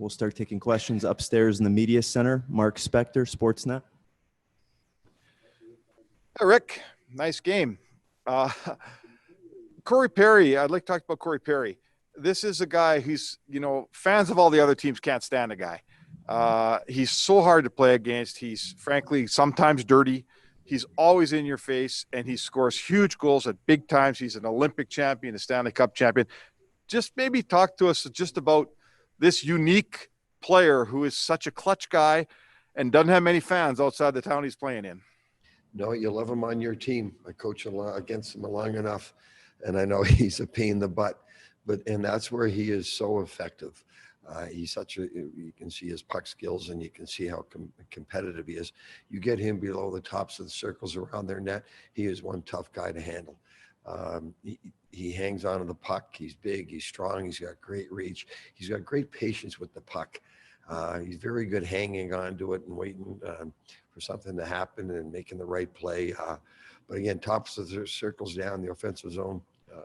we'll start taking questions upstairs in the media center. Mark Spector, Sportsnet. Hey, Rick, nice game. Corey Perry, I'd like to talk about Corey Perry. This is a guy who's, fans of all the other teams can't stand the guy. He's so hard to play against. He's frankly sometimes dirty. He's always in your face, and he scores huge goals at big times. He's an Olympic champion, a Stanley Cup champion. Just maybe talk to us just about this unique player who is such a clutch guy and doesn't have many fans outside the town he's playing in. No, you love him on your team. I coach against him long enough, and I know he's a pain in the butt, and that's where he is so effective. He's you can see his puck skills, and you can see how competitive he is. You get him below the tops of the circles around their net, he is one tough guy to handle. He hangs on to the puck. He's big, he's strong, he's got great reach. He's got great patience with the puck. He's very good hanging on to it and waiting for something to happen and making the right play. But again, tops of the circles down the offensive zone,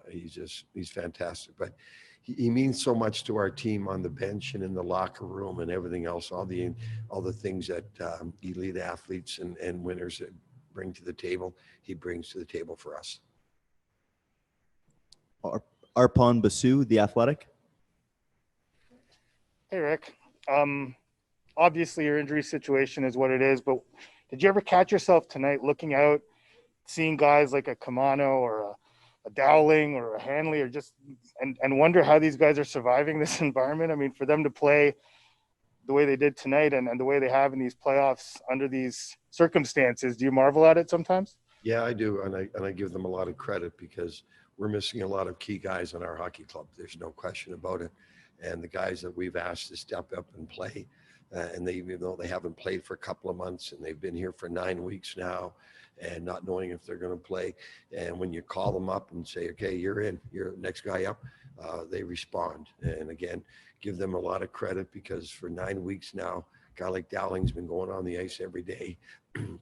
he's fantastic. But he means so much to our team on the bench and in the locker room and everything else, all the things that elite athletes and winners bring to the table, he brings to the table for us. Arpon Basu, The Athletic. Hey, Rick. Obviously, your injury situation is what it is, but did you ever catch yourself tonight looking out, seeing guys like a Kamano or a Dowling or a Hanley, or just and wonder how these guys are surviving this environment? I mean, for them to play the way they did tonight and the way they have in these playoffs under these circumstances, do you marvel at it sometimes? Yeah, I do, and I give them a lot of credit because we're missing a lot of key guys in our hockey club. There's no question about it. And the guys that we've asked to step up and play, and even though they haven't played for a couple of months and they've been here for 9 weeks now and not knowing if they're going to play, and when you call them up and say, okay, you're in, you're the next guy up, they respond. And again, give them a lot of credit because for 9 weeks now, a guy like Dowling's been going on the ice every day,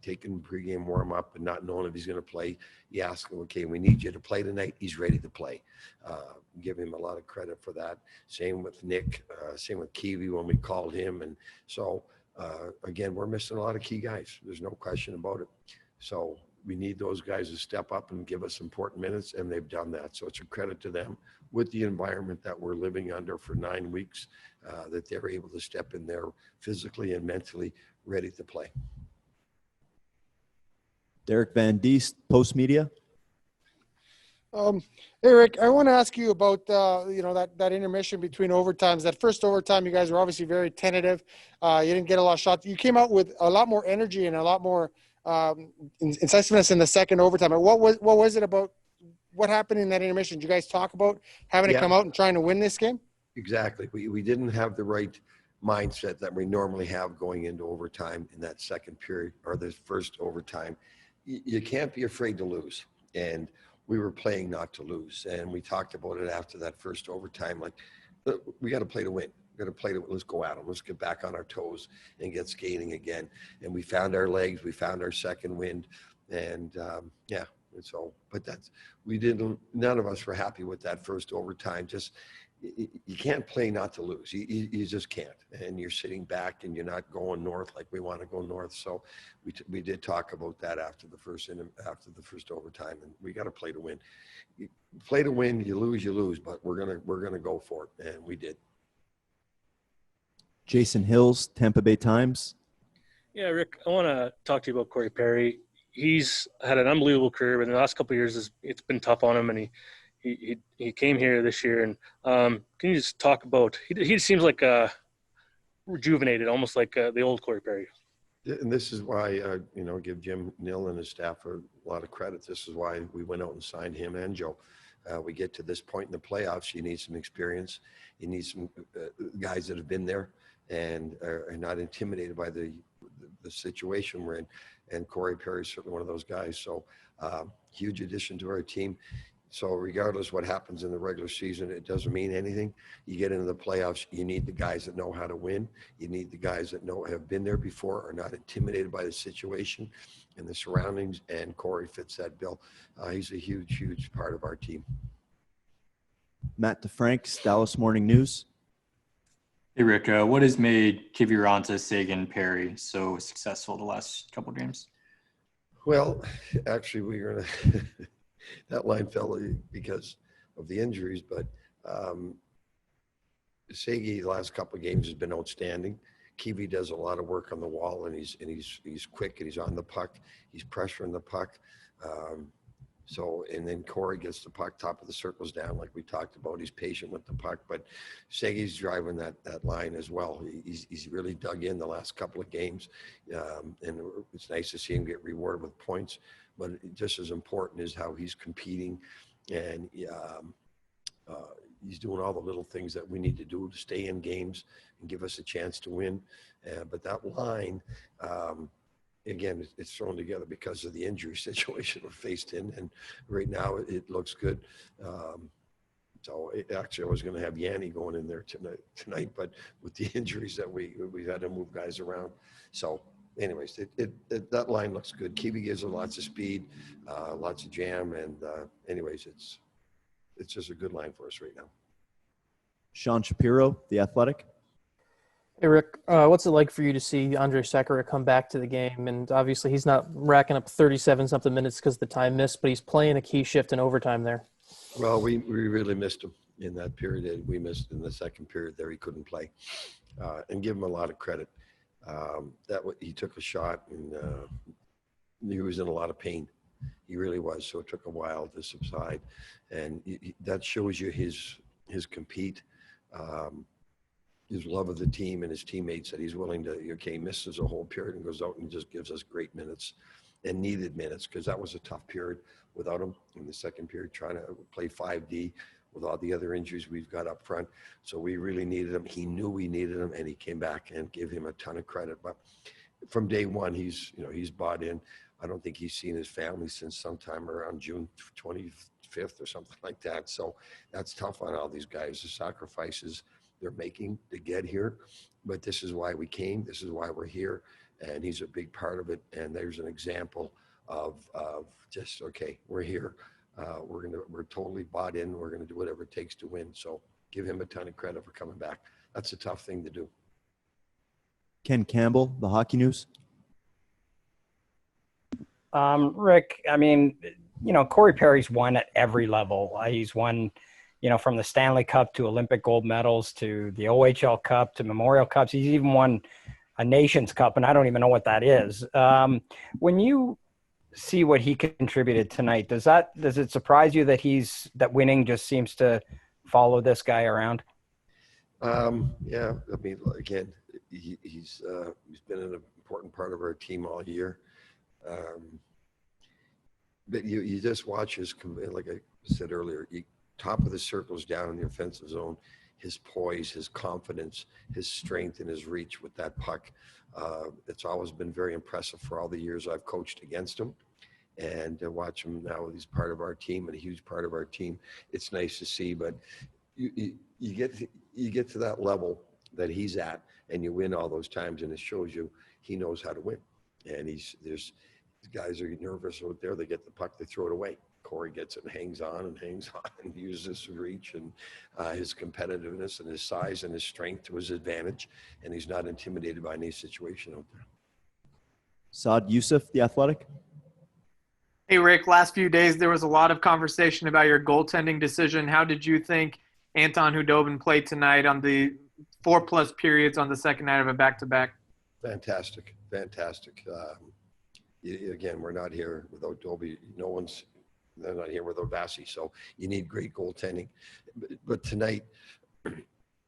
taking pregame warm up and not knowing if he's going to play. You ask him, okay, we need you to play tonight. He's ready to play. Give him a lot of credit for that. Same with Nick, same with Kiwi when we called him. And so, again, we're missing a lot of key guys. There's no question about it. So we need those guys to step up and give us important minutes, and they've done that. So it's a credit to them with the environment that we're living under for 9 weeks, that they're able to step in there physically and mentally ready to play. Derek Van Diest, Post Media. Eric, I want to ask you about that intermission between overtimes. That first overtime, you guys were obviously very tentative. You didn't get a lot of shots. You came out with a lot more energy and a lot more incisiveness in the second overtime. What was it about? What happened in that intermission? Did you guys talk about having to come out and trying to win this game? Exactly. We didn't have the right mindset that we normally have going into overtime in that second period or the first overtime. You can't be afraid to lose. And we were playing not to lose. And we talked about it after that first overtime. Like, we got to play to win. We got to play to, let's go at them. Let's get back on our toes and get skating again. And we found our legs. We found our second wind. And and so, but none of us were happy with that first overtime. Just, you can't play not to lose. You just can't. And you're sitting back and you're not going north like we want to go north. So we did talk about that after the first overtime, and we got to play to win. You play to win, you lose, but we're gonna go for it, and we did. Jason Hills, Tampa Bay Times. Yeah, Rick, I want to talk to you about Corey Perry. He's had an unbelievable career, but in the last couple of years, it's been tough on him, and he came here this year. And can you just talk about? He seems like rejuvenated, almost like the old Corey Perry. And this is why give Jim Nill and his staff a lot of credit. This is why we went out and signed him and Joe. We get to this point in the playoffs, you need some experience. You need some guys that have been there and are not intimidated by the situation we're in. And Corey Perry is certainly one of those guys. So huge addition to our team. So regardless what happens in the regular season, it doesn't mean anything. You get into the playoffs, you need the guys that know how to win. You need the guys that have been there before, are not intimidated by the situation and the surroundings, and Corey fits that bill. He's a huge, huge part of our team. Matt DeFranks, Dallas Morning News. Hey, Rick, what has made Kiviranta, Sagan, Perry so successful the last couple of games? Well, actually, we were gonna that line fell because of the injuries, but Sagi the last couple of games has been outstanding. Kiwi does a lot of work on the wall, and he's quick and he's on the puck. He's pressuring the puck. And then Corey gets the puck, top of the circles down, like we talked about. He's patient with the puck, but Sagi's driving that line as well. He's really dug in the last couple of games, and it's nice to see him get rewarded with points. But just as important is how he's competing, and he's doing all the little things that we need to do to stay in games and give us a chance to win. But that line, again, it's thrown together because of the injury situation we're faced in, and right now it looks good. Actually, I was going to have Yanni going in there tonight, but with the injuries that we've had to move guys around. So, anyways, that line looks good. Kiwi gives it lots of speed, lots of jam, and anyways, it's just a good line for us right now. Sean Shapiro, The Athletic. Hey, Rick, what's it like for you to see Andre Sekera come back to the game? And obviously he's not racking up 37-something minutes because of the time missed, but he's playing a key shift in overtime there. Well, we really missed him in that period. We missed in the second period there. He couldn't play, and give him a lot of credit. He took a shot, and he was in a lot of pain. He really was. So it took a while to subside, and that shows you his compete. His love of the team and his teammates, that he's willing to, misses a whole period and goes out and just gives us great minutes and needed minutes, because that was a tough period without him in the second period, trying to play 5D with all the other injuries we've got up front. So we really needed him. He knew we needed him, and he came back, and give him a ton of credit. But from day one, he's bought in. I don't think he's seen his family since sometime around June 25th or something like that. So that's tough on all these guys, the sacrifices they're making to get here. But this is why we came. This is why we're here. And he's a big part of it. And there's an example of just, okay, we're here. We're totally bought in. We're going to do whatever it takes to win. So give him a ton of credit for coming back. That's a tough thing to do. Ken Campbell, The Hockey News. Rick, I mean, Corey Perry's won at every level. He's won, from the Stanley Cup to Olympic gold medals to the OHL Cup to Memorial Cups. He's even won a Nations Cup, and I don't even know what that is. When you see what he contributed tonight, does it surprise you that winning just seems to follow this guy around? Yeah, I mean, again, he's been an important part of our team all year. But you just watch his, like I said earlier, top of the circles down in the offensive zone, his poise, his confidence, his strength, and his reach with that puck. It's always been very impressive for all the years I've coached against him. And to watch him now, he's part of our team and a huge part of our team. It's nice to see, but you get to that level that he's at, and you win all those times, and it shows you he knows how to win. And there's guys are nervous out there. They get the puck, they throw it away. Corey gets it and hangs on and uses his reach and his competitiveness and his size and his strength to his advantage. And he's not intimidated by any situation out there. Saad Youssef, The Athletic. Hey, Rick, last few days there was a lot of conversation about your goaltending decision. How did you think Anton Hudobin played tonight on the 4+ periods on the second night of a back-to-back? Fantastic. Again, we're not here without Dobie. They're not here without Vasi. So you need great goaltending. But tonight,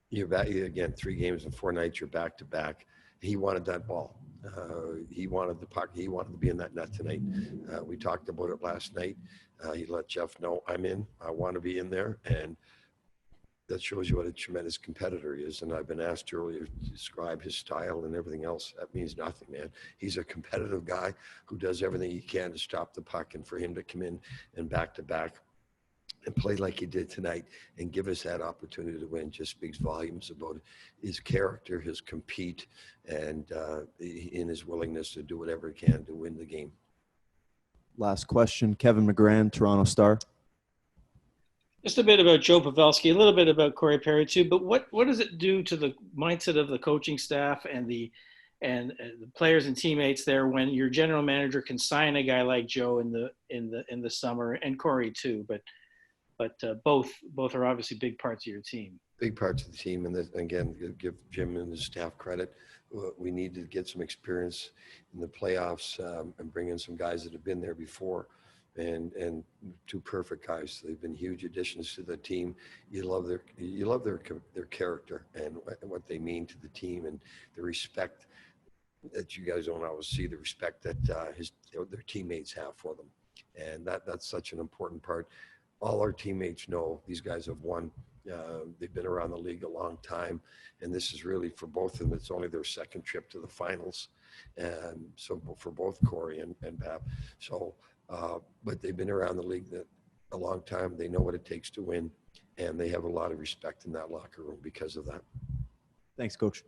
you're back again, 3 games in 4 nights, you're back-to-back. He wanted that ball. He wanted the puck. He wanted to be in that net tonight. We talked about it last night. He let Jeff know, I'm in. I want to be in there. And that shows you what a tremendous competitor he is. And I've been asked earlier to describe his style and everything else. That means nothing, man. He's a competitive guy who does everything he can to stop the puck, and for him to come in and back-to-back and play like he did tonight and give us that opportunity to win just speaks volumes about his character, his compete, and in his willingness to do whatever he can to win the game. Last question, Kevin McGran, Toronto Star. Just a bit about Joe Pavelski, a little bit about Corey Perry too. But what does it do to the mindset of the coaching staff and the players and teammates there when your general manager can sign a guy like Joe in the summer, and Corey too? But both are obviously big parts of your team. Big parts of the team, and again, give Jim and his staff credit. We need to get some experience in the playoffs and bring in some guys that have been there before. And two perfect guys. They've been huge additions to the team. You love their character and what they mean to the team, and the respect that you guys don't always see, the respect that their teammates have for them, and that's such an important part. All our teammates know these guys have won. They've been around the league a long time, and this is really for both of them. It's only their second trip to the finals, and so for both Corey and Bab. So. But they've been around the league a long time. They know what it takes to win, and they have a lot of respect in that locker room because of that. Thanks, Coach.